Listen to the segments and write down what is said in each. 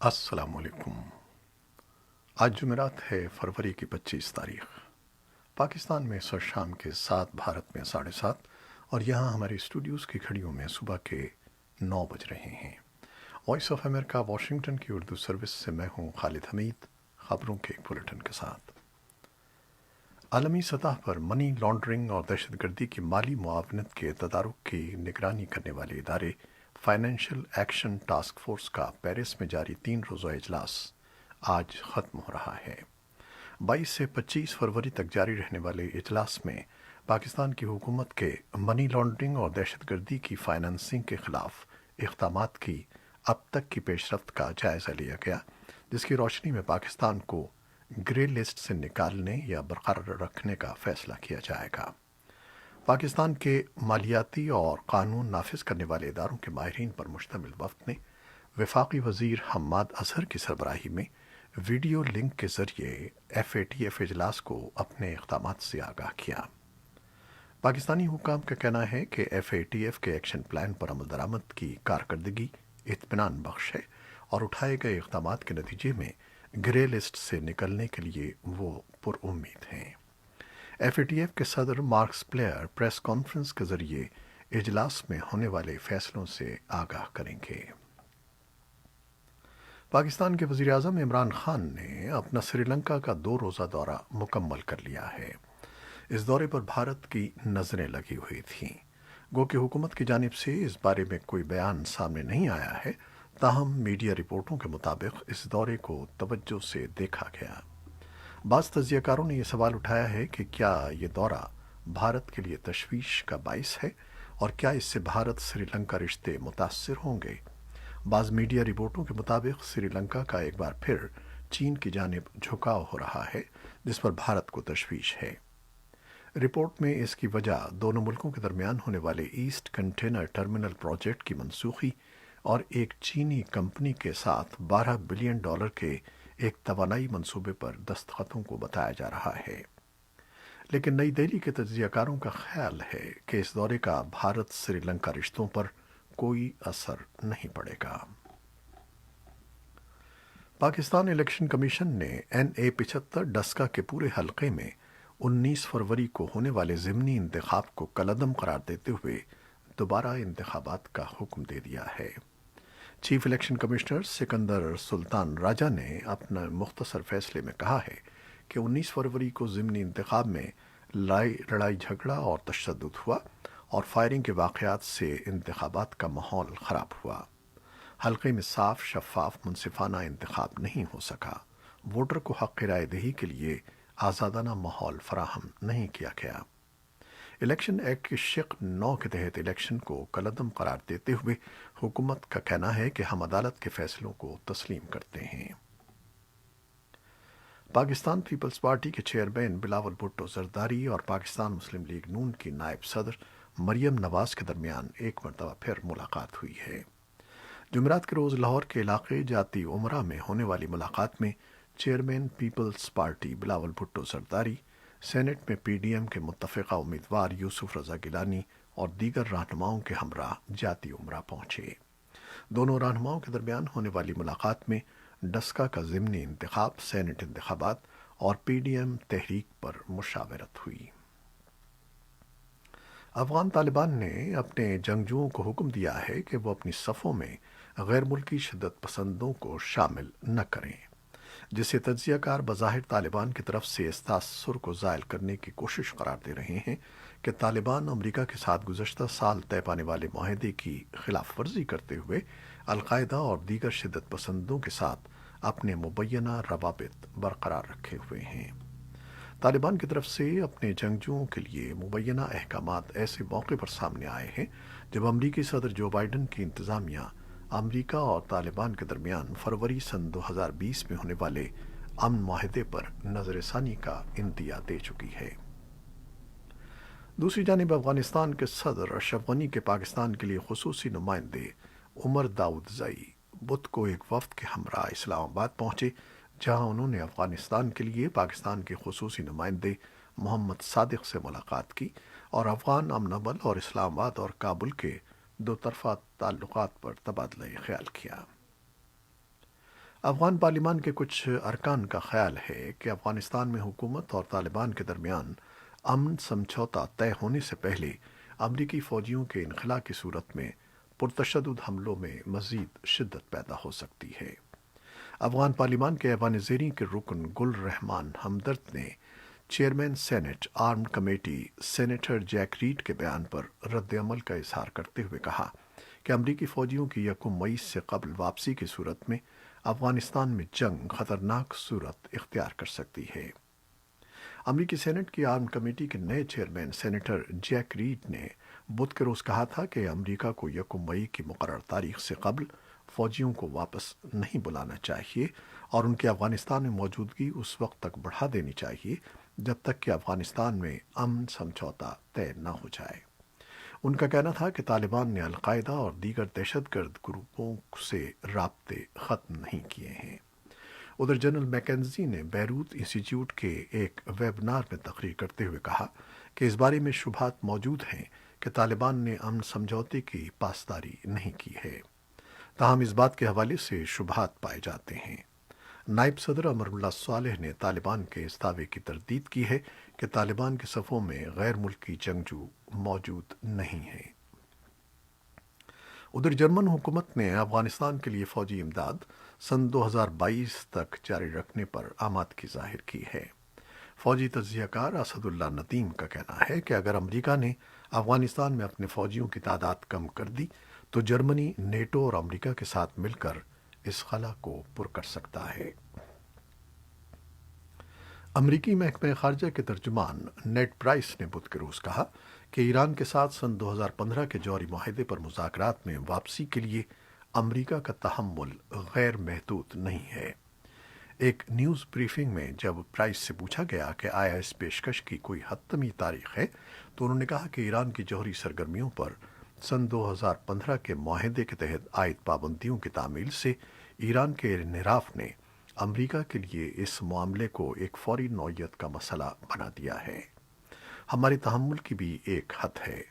السلام علیکم۔ آج جمعرات ہے، فروری کی 25 تاریخ۔ پاکستان میں سر شام کے 7، بھارت میں 7:30، اور یہاں ہمارے اسٹوڈیوز کی گھڑیوں میں صبح کے 9 بج رہے ہیں۔ وائس آف امریکہ واشنگٹن کی اردو سروس سے میں ہوں خالد حمید، خبروں کے ایک بلیٹن کے ساتھ۔ عالمی سطح پر منی لانڈرنگ اور دہشت گردی کی مالی معاونت کے تدارک کی نگرانی کرنے والے ادارے فائنینشیل ایکشن ٹاسک فورس کا پیرس میں جاری 3 روزہ اجلاس آج ختم ہو رہا ہے۔ 22 سے 25 فروری تک جاری رہنے والے اجلاس میں پاکستان کی حکومت کے منی لانڈرنگ اور دہشت گردی کی فائنانسنگ کے خلاف اقدامات کی اب تک کی پیش رفت کا جائزہ لیا گیا، جس کی روشنی میں پاکستان کو گرے لسٹ سے نکالنے یا برقرار رکھنے کا فیصلہ کیا جائے گا۔ پاکستان کے مالیاتی اور قانون نافذ کرنے والے اداروں کے ماہرین پر مشتمل وفد نے وفاقی وزیر حماد اظہر کی سربراہی میں ویڈیو لنک کے ذریعے FATF اجلاس کو اپنے اقدامات سے آگاہ کیا۔ پاکستانی حکام کا کہنا ہے کہ FATF کے ایکشن پلان پر عمل درآمد کی کارکردگی اطمینان بخش ہے اور اٹھائے گئے اقدامات کے نتیجے میں گرے لسٹ سے نکلنے کے لیے وہ پر امید ہیں۔ FATF کے صدر مارکس پلیئر پریس کانفرنس کے ذریعے اجلاس میں ہونے والے فیصلوں سے آگاہ کریں گے۔ پاکستان کے وزیر اعظم عمران خان نے اپنا سری لنکا کا 2 روزہ دورہ مکمل کر لیا ہے۔ اس دورے پر بھارت کی نظریں لگی ہوئی تھیں، گو کہ حکومت کی جانب سے اس بارے میں کوئی بیان سامنے نہیں آیا ہے، تاہم میڈیا رپورٹوں کے مطابق اس دورے کو توجہ سے دیکھا گیا۔ بعض تجزیہ کاروں نے یہ سوال اٹھایا ہے کہ کیا یہ دورہ بھارت کے لیے تشویش کا باعث ہے اور کیا اس سے بھارت سری لنکا رشتے متاثر ہوں گے۔ بعض میڈیا رپورٹوں کے مطابق سری لنکا کا ایک بار پھر چین کی جانب جھکاؤ ہو رہا ہے، جس پر بھارت کو تشویش ہے۔ رپورٹ میں اس کی وجہ دونوں ملکوں کے درمیان ہونے والے ایسٹ کنٹینر ٹرمینل پروجیکٹ کی منسوخی اور ایک چینی کمپنی کے ساتھ $12 بلین کے ایک توانائی منصوبے پر دستخطوں کو بتایا جا رہا ہے۔ لیکن نئی دہلی کے تجزیہ کاروں کا خیال ہے کہ اس دورے کا بھارت سری لنکا رشتوں پر کوئی اثر نہیں پڑے گا۔ پاکستان الیکشن کمیشن نے NA-75 ڈسکا کے پورے حلقے میں 19 فروری کو ہونے والے ضمنی انتخاب کو کالعدم قرار دیتے ہوئے دوبارہ انتخابات کا حکم دے دیا ہے۔ چیف الیکشن کمشنر سکندر سلطان راجہ نے اپنے مختصر فیصلے میں کہا ہے کہ 19 فروری کو ضمنی انتخاب میں لڑائی جھگڑا اور تشدد ہوا اور فائرنگ کے واقعات سے انتخابات کا ماحول خراب ہوا۔ حلقے میں صاف، شفاف، منصفانہ انتخاب نہیں ہو سکا۔ ووٹر کو حق رائے دہی کے لیے آزادانہ ماحول فراہم نہیں کیا گیا۔ الیکشن ایکٹ کی شق 9 کے تحت الیکشن کو کالعدم قرار دیتے ہوئے حکومت کا کہنا ہے کہ ہم عدالت کے فیصلوں کو تسلیم کرتے ہیں۔ پاکستان پیپلز پارٹی کے چیئرمین بلاول بھٹو زرداری اور پاکستان مسلم لیگ نون کی نائب صدر مریم نواز کے درمیان ایک مرتبہ پھر ملاقات ہوئی ہے۔ جمعرات کے روز لاہور کے علاقے جاتی عمرہ میں ہونے والی ملاقات میں chairman Peoples Party Bilawal Bhutto Zardari senate میں PDM کے متفقہ امیدوار یوسف رضا گیلانی اور دیگر رہنماؤں کے ہمراہ جاتی عمرہ پہنچے۔ دونوں رہنماؤں کے درمیان ہونے والی ملاقات میں ڈسکا کا ضمنی انتخاب، سینٹ انتخابات اور PDM تحریک پر مشاورت ہوئی۔ افغان طالبان نے اپنے جنگجوؤں کو حکم دیا ہے کہ وہ اپنی صفوں میں غیر ملکی شدت پسندوں کو شامل نہ کریں، جسے تجزیہ کار بظاہر طالبان کی طرف سے اس تاثر کو زائل کرنے کی کوشش قرار دے رہے ہیں کہ طالبان امریکہ کے ساتھ گزشتہ سال طے پانے والے معاہدے کی خلاف ورزی کرتے ہوئے القاعدہ اور دیگر شدت پسندوں کے ساتھ اپنے مبینہ روابط برقرار رکھے ہوئے ہیں۔ طالبان کی طرف سے اپنے جنگجوؤں کے لیے مبینہ احکامات ایسے موقع پر سامنے آئے ہیں جب امریکی صدر جو بائیڈن کی انتظامیہ امریکہ اور طالبان کے درمیان فروری سن 2020 میں ہونے والے امن معاہدے پر نظر ثانی کا عندیہ دے چکی ہے۔ دوسری جانب افغانستان کے صدر اشرف غنی کے پاکستان کے لیے خصوصی نمائندے عمر داؤدزئی بدھ کو ایک وفد کے ہمراہ اسلام آباد پہنچے، جہاں انہوں نے افغانستان کے لیے پاکستان کے خصوصی نمائندے محمد صادق سے ملاقات کی اور افغان امن عمل اور اسلام آباد اور کابل کے دو طرفہ تعلقات پر تبادلہ خیال کیا۔ افغان پارلیمان کے کچھ ارکان کا خیال ہے کہ افغانستان میں حکومت اور طالبان کے درمیان امن سمجھوتا طے ہونے سے پہلے امریکی فوجیوں کے انخلا کی صورت میں پرتشدد حملوں میں مزید شدت پیدا ہو سکتی ہے۔ افغان پارلیمان کے ایوان زیریں کے رکن گل رحمان ہمدرد نے chairman senate armed committee senator Jack Reed کے بیان پر رد عمل کا اظہار کرتے ہوئے کہا کہ امریکی فوجیوں کی 1 مئی سے قبل واپسی کی صورت میں افغانستان میں جنگ خطرناک صورت اختیار کر سکتی ہے۔ امریکی سینٹ کی آرمڈ کمیٹی کے نئے چیئرمین سینیٹر جیک ریڈ نے بدھ کے روز کہا تھا کہ امریکہ کو 1 مئی کی مقررہ تاریخ سے قبل فوجیوں کو واپس نہیں بلانا چاہیے اور ان کی افغانستان میں موجودگی اس وقت تک بڑھا دینی چاہیے جب تک کہ افغانستان میں امن سمجھوتا طے نہ ہو جائے۔ ان کا کہنا تھا کہ طالبان نے القاعدہ اور دیگر دہشت گرد گروپوں سے رابطے ختم نہیں کیے ہیں۔ ادھر جنرل میکنزی نے بیروت انسٹی ٹیوٹ کے ایک ویبنار میں تقریر کرتے ہوئے کہا کہ اس بارے میں شبہات موجود ہیں کہ طالبان نے امن سمجھوتے کی پاسداری نہیں کی ہے، تاہم اس بات کے حوالے سے شبہات پائے جاتے ہیں۔ نائب صدر امر اللہ صالح نے طالبان کے اس دعوے کی تردید کی ہے کہ طالبان کے صفوں میں غیر ملکی جنگجو موجود نہیں ہیں۔ ادھر جرمن حکومت نے افغانستان کے لیے فوجی امداد سن 2022 تک جاری رکھنے پر آمادگی ظاہر کی ہے۔ فوجی تجزیہ کار اسد اللہ ندیم کا کہنا ہے کہ اگر امریکہ نے افغانستان میں اپنے فوجیوں کی تعداد کم کر دی تو جرمنی نیٹو اور امریکہ کے ساتھ مل کر اس خلا کو پر کر سکتا ہے۔ امریکی محکمہ خارجہ کے ترجمان نیڈ پرائس نے بدھ کے روز کہا کہ ایران کے ساتھ سن 2015 کے جوہری معاہدے پر مذاکرات میں واپسی کے لیے امریکہ کا تحمل غیر محدود نہیں ہے۔ ایک نیوز بریفنگ میں جب پرائس سے پوچھا گیا کہ آیا اس پیشکش کی کوئی حتمی تاریخ ہے تو انہوں نے کہا کہ ایران کی جوہری سرگرمیوں پر سن 2015 کے معاہدے کے تحت عائد پابندیوں کی تعمیل سے ایران کے انحراف نے امریکہ کے لیے اس معاملے کو ایک فوری نوعیت کا مسئلہ بنا دیا ہے۔ ہمارے تحمل کی بھی ایک حد ہے،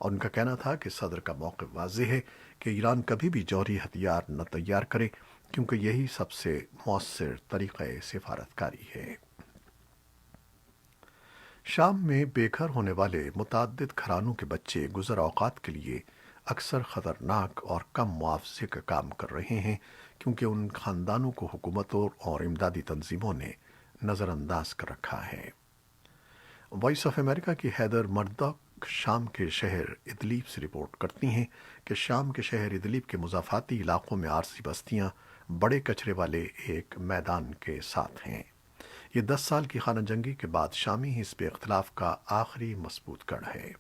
اور ان کا کہنا تھا کہ صدر کا موقف واضح ہے کہ ایران کبھی بھی جوہری ہتھیار نہ تیار کرے کیونکہ یہی سب سے مؤثر طریقہ سفارتکاری ہے۔ شام میں بے گھر ہونے والے متعدد گھرانوں کے بچے گزر اوقات کے لیے اکثر خطرناک اور کم معاوضے کا کام کر رہے ہیں کیونکہ ان خاندانوں کو حکومتوں اور امدادی تنظیموں نے نظر انداز کر رکھا ہے۔ وائس آف امریکہ کی ہیدر مردوک شام کے شہر ادلیب سے رپورٹ کرتی ہیں کہ شام کے شہر ادلیب کے مضافاتی علاقوں میں عارضی بستیاں بڑے کچرے والے ایک میدان کے ساتھ ہیں۔ یہ 10 سال کی خانہ جنگی کے بعد شامی حزب اختلاف کا آخری مضبوط گڑھ ہے۔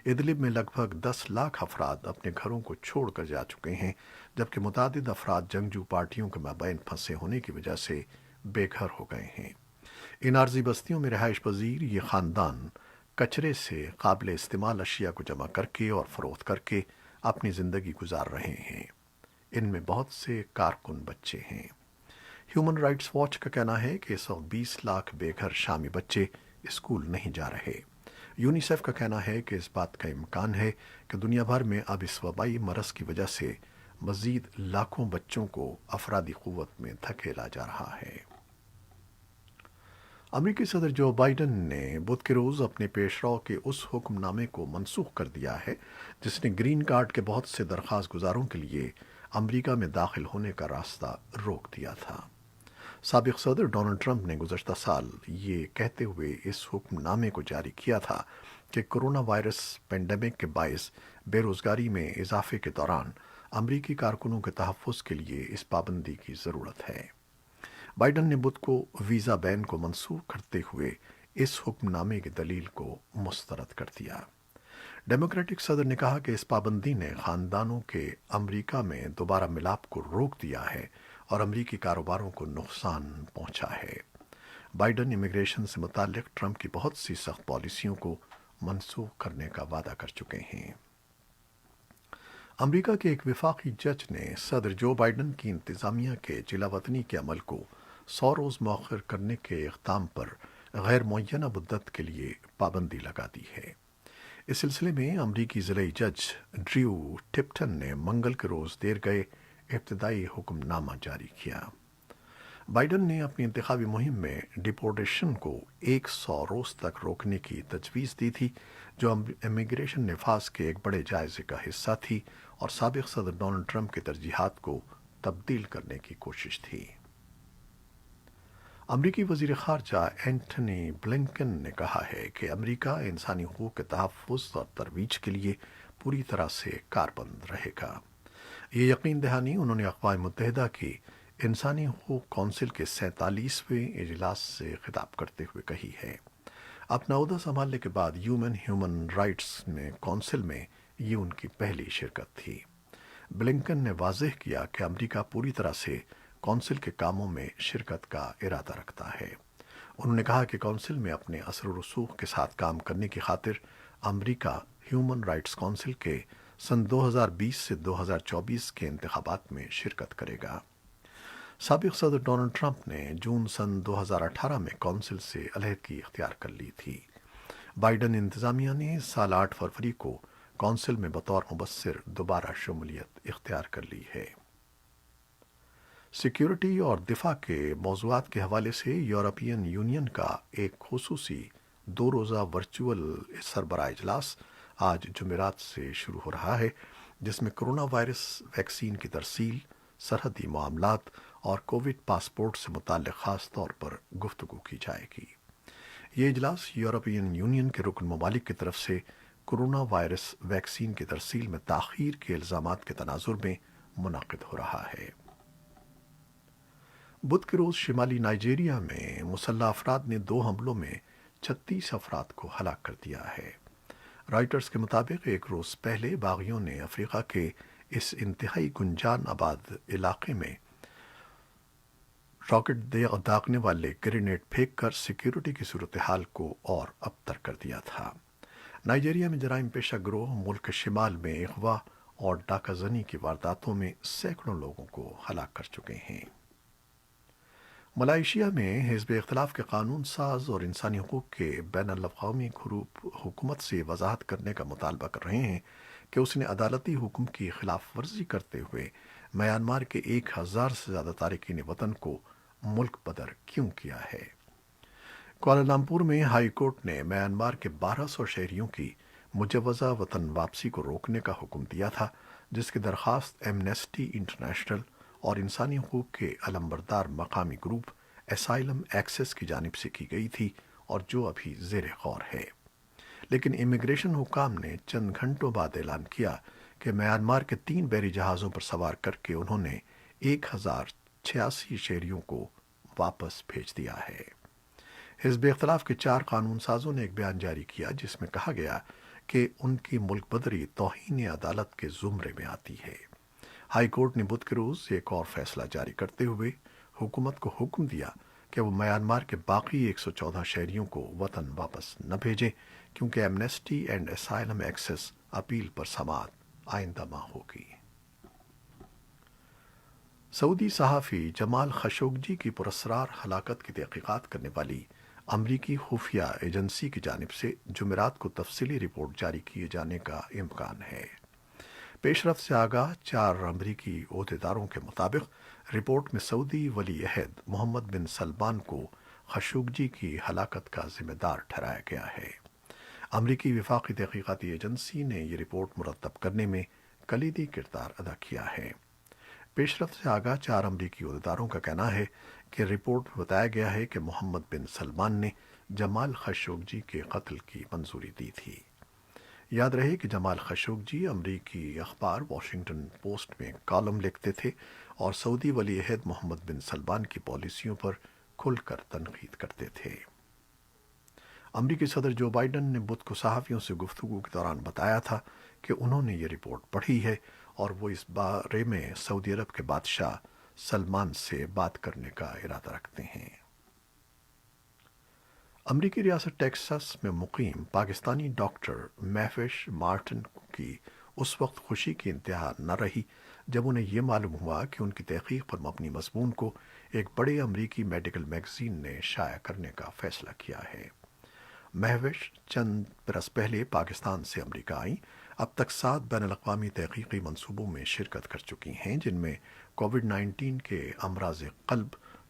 ادلب میں لگ بھگ 10 لاکھ افراد اپنے گھروں کو چھوڑ کر جا چکے ہیں جبکہ متعدد افراد جنگجو پارٹیوں کے مابین پھنسے ہونے کی وجہ سے بے گھر ہو گئے ہیں۔ ان عارضی بستیوں میں رہائش پذیر یہ خاندان کچرے سے قابل استعمال اشیاء کو جمع کر کے اور فروخت کر کے اپنی زندگی گزار رہے ہیں۔ ان میں بہت سے کارکن بچے ہیں۔ ہیومن رائٹس واچ کا کہنا ہے کہ اس وقت 20 لاکھ بے گھر شامی بچے اسکول نہیں جا رہے۔ یونیسیف کا کہنا ہے کہ اس بات کا امکان ہے کہ دنیا بھر میں اب اس وبائی مرض کی وجہ سے مزید لاکھوں بچوں کو افرادی قوت میں دھکیلا جا رہا ہے۔ امریکی صدر جو بائیڈن نے بدھ کے روز اپنے پیشرو کے اس حکم نامے کو منسوخ کر دیا ہے جس نے گرین کارڈ کے بہت سے درخواست گزاروں کے لیے امریکہ میں داخل ہونے کا راستہ روک دیا تھا۔ سابق صدر ڈونلڈ ٹرمپ نے گزشتہ سال یہ کہتے ہوئے اس حکم نامے کو جاری کیا تھا کہ کرونا وائرس پینڈیمک کے باعث بے روزگاری میں اضافے کے دوران امریکی کارکنوں کے تحفظ کے لیے اس پابندی کی ضرورت ہے۔ بائیڈن نے بدھ کو ویزا بین کو منسوخ کرتے ہوئے اس حکم نامے کی دلیل کو مسترد کر دیا۔ ڈیموکریٹک صدر نے کہا کہ اس پابندی نے خاندانوں کے امریکہ میں دوبارہ ملاپ کو روک دیا ہے اور امریکی کاروباروں کو نقصان پہنچا ہے۔ بائیڈن امیگریشن سے متعلق ٹرمپ کی بہت سی سخت پالیسیوں کو منسوخ کرنے کا وعدہ کر چکے ہیں۔ امریکہ کے ایک وفاقی جج نے صدر جو بائیڈن کی انتظامیہ کے جلا وطنی کے عمل کو 100 روز مؤخر کرنے کے اقدام پر غیر معینہ مدت کے لیے پابندی لگا دی ہے۔ اس سلسلے میں امریکی ضلعی جج ڈریو ٹپٹن نے منگل کے روز دیر گئے ابتدائی حکم نامہ جاری کیا۔ بائیڈن نے اپنی انتخابی مہم میں ڈپورٹیشن کو 100 روز تک روکنے کی تجویز دی تھی، جو امیگریشن نفاذ کے ایک بڑے جائزے کا حصہ تھی اور سابق صدر ڈونلڈ ٹرمپ کی ترجیحات کو تبدیل کرنے کی کوشش تھی۔ امریکی وزیر خارجہ اینٹنی بلنکن نے کہا ہے کہ امریکہ انسانی حقوق کے تحفظ اور ترویج کے لیے پوری طرح سے کاربند رہے گا۔ یہ یقین دہانی انہوں نے اقوام متحدہ کی انسانی حقوق کونسل کے 47ویں اجلاس سے خطاب کرتے ہوئے کہی ہے۔ اپنا عہدہ سنبھالنے کے بعد ہیومن رائٹس کونسل میں یہ ان کی پہلی شرکت تھی۔ بلنکن نے واضح کیا کہ امریکہ پوری طرح سے کونسل کے کاموں میں شرکت کا ارادہ رکھتا ہے۔ انہوں نے کہا کہ کونسل میں اپنے اثر و رسوخ کے ساتھ کام کرنے کی خاطر امریکہ ہیومن رائٹس کونسل کے سن 2020 سے 2024 کے انتخابات میں شرکت کرے گا۔ سابق صدر ڈونلڈ ٹرمپ نے جون سن 2018 میں کونسل سے علیحدگی اختیار کر لی تھی۔ بائیڈن انتظامیہ نے سال 8 فروری کو کونسل میں بطور مبصر دوبارہ شمولیت اختیار کر لی ہے۔ سیکیورٹی اور دفاع کے موضوعات کے حوالے سے یورپین یونین کا ایک خصوصی 2 روزہ ورچوئل سربراہ اجلاس آج جمعرات سے شروع ہو رہا ہے، جس میں کرونا وائرس ویکسین کی ترسیل، سرحدی معاملات اور کووڈ پاسپورٹ سے متعلق خاص طور پر گفتگو کی جائے گی۔ یہ اجلاس یورپین یونین کے رکن ممالک کی طرف سے کرونا وائرس ویکسین کی ترسیل میں تاخیر کے الزامات کے تناظر میں منعقد ہو رہا ہے۔ بدھ کے روز شمالی نائجیریا میں مسلح افراد نے 2 حملوں میں 36 افراد کو ہلاک کر دیا ہے۔ رائٹرز کے مطابق ایک روز پہلے باغیوں نے افریقہ کے اس انتہائی گنجان آباد علاقے میں راکٹ داغنے والے گرینیڈ پھینک کر سیکیورٹی کی صورتحال کو اور ابتر کر دیا تھا۔ نائجیریا میں جرائم پیشہ گروہ ملک شمال میں اغوا اور ڈاکہ زنی کی وارداتوں میں سینکڑوں لوگوں کو ہلاک کر چکے ہیں۔ ملائیشیا میں حزب اختلاف کے قانون ساز اور انسانی حقوق کے بین الاقوامی گروپ حکومت سے وضاحت کرنے کا مطالبہ کر رہے ہیں کہ اس نے عدالتی حکم کی خلاف ورزی کرتے ہوئے میانمار کے 1000 سے زیادہ تارکین وطن کو ملک بدر کیوں کیا ہے۔ کوالالمپور میں ہائی کورٹ نے میانمار کے 1200 شہریوں کی مجوزہ وطن واپسی کو روکنے کا حکم دیا تھا، جس کی درخواست ایمنسٹی انٹرنیشنل اور انسانی حقوق کے علمبردار مقامی گروپ اسائلم ایکسس کی جانب سے کی گئی تھی اور جو ابھی زیر غور ہے۔ لیکن امیگریشن حکام نے چند گھنٹوں بعد اعلان کیا کہ میانمار کے 3 بحری جہازوں پر سوار کر کے انہوں نے 1086 شہریوں کو واپس بھیج دیا ہے۔ حزب اختلاف کے 4 قانون سازوں نے ایک بیان جاری کیا جس میں کہا گیا کہ ان کی ملک بدری توہین عدالت کے زمرے میں آتی ہے۔ ہائی کورٹ نے بدھ کے روز ایک اور فیصلہ جاری کرتے ہوئے حکومت کو حکم دیا کہ وہ میانمار کے باقی 114 شہریوں کو وطن واپس نہ بھیجیں، کیونکہ amnesty and asylum access appeal پر سماعت آئندہ ماہ ہوگی۔ سعودی صحافی جمال خشوگی کی پراسرار ہلاکت کی تحقیقات کرنے والی امریکی خفیہ ایجنسی کی جانب سے جمعرات کو تفصیلی رپورٹ جاری کیے جانے کا امکان ہے۔ پیش رفت سے آگاہ 4 امریکی عہدیداروں کے مطابق رپورٹ میں سعودی ولی عہد محمد بن سلمان کو خشوگی کی ہلاکت کا ذمہ دار ٹھہرایا گیا ہے۔ امریکی وفاقی تحقیقاتی ایجنسی نے یہ رپورٹ مرتب کرنے میں کلیدی کردار ادا کیا ہے۔ پیش رفت سے آگاہ 4 امریکی عہدیداروں کا کہنا ہے کہ رپورٹ میں بتایا گیا ہے کہ محمد بن سلمان نے جمال خشوگی کے قتل کی منظوری دی تھی۔ یاد رہے کہ جمال خشوگی امریکی اخبار واشنگٹن پوسٹ میں کالم لکھتے تھے اور سعودی ولی عہد محمد بن سلمان کی پالیسیوں پر کھل کر تنقید کرتے تھے۔ امریکی صدر جو بائیڈن نے بدھ کو صحافیوں سے گفتگو کے دوران بتایا تھا کہ انہوں نے یہ رپورٹ پڑھی ہے اور وہ اس بارے میں سعودی عرب کے بادشاہ سلمان سے بات کرنے کا ارادہ رکھتے ہیں۔ امریکی ریاست ٹیکساس میں مقیم پاکستانی ڈاکٹر مہوش مارٹن کی اس وقت خوشی کی انتہا نہ رہی جب انہیں یہ معلوم ہوا کہ ان کی تحقیق پر مبنی مضمون کو ایک بڑے امریکی میڈیکل میگزین نے شائع کرنے کا فیصلہ کیا ہے۔ مہوش چند برس پہلے پاکستان سے امریکہ آئیں۔ اب تک 7 بین الاقوامی تحقیقی منصوبوں میں شرکت کر چکی ہیں، جن میں کووڈ 19 کے امراض قلب،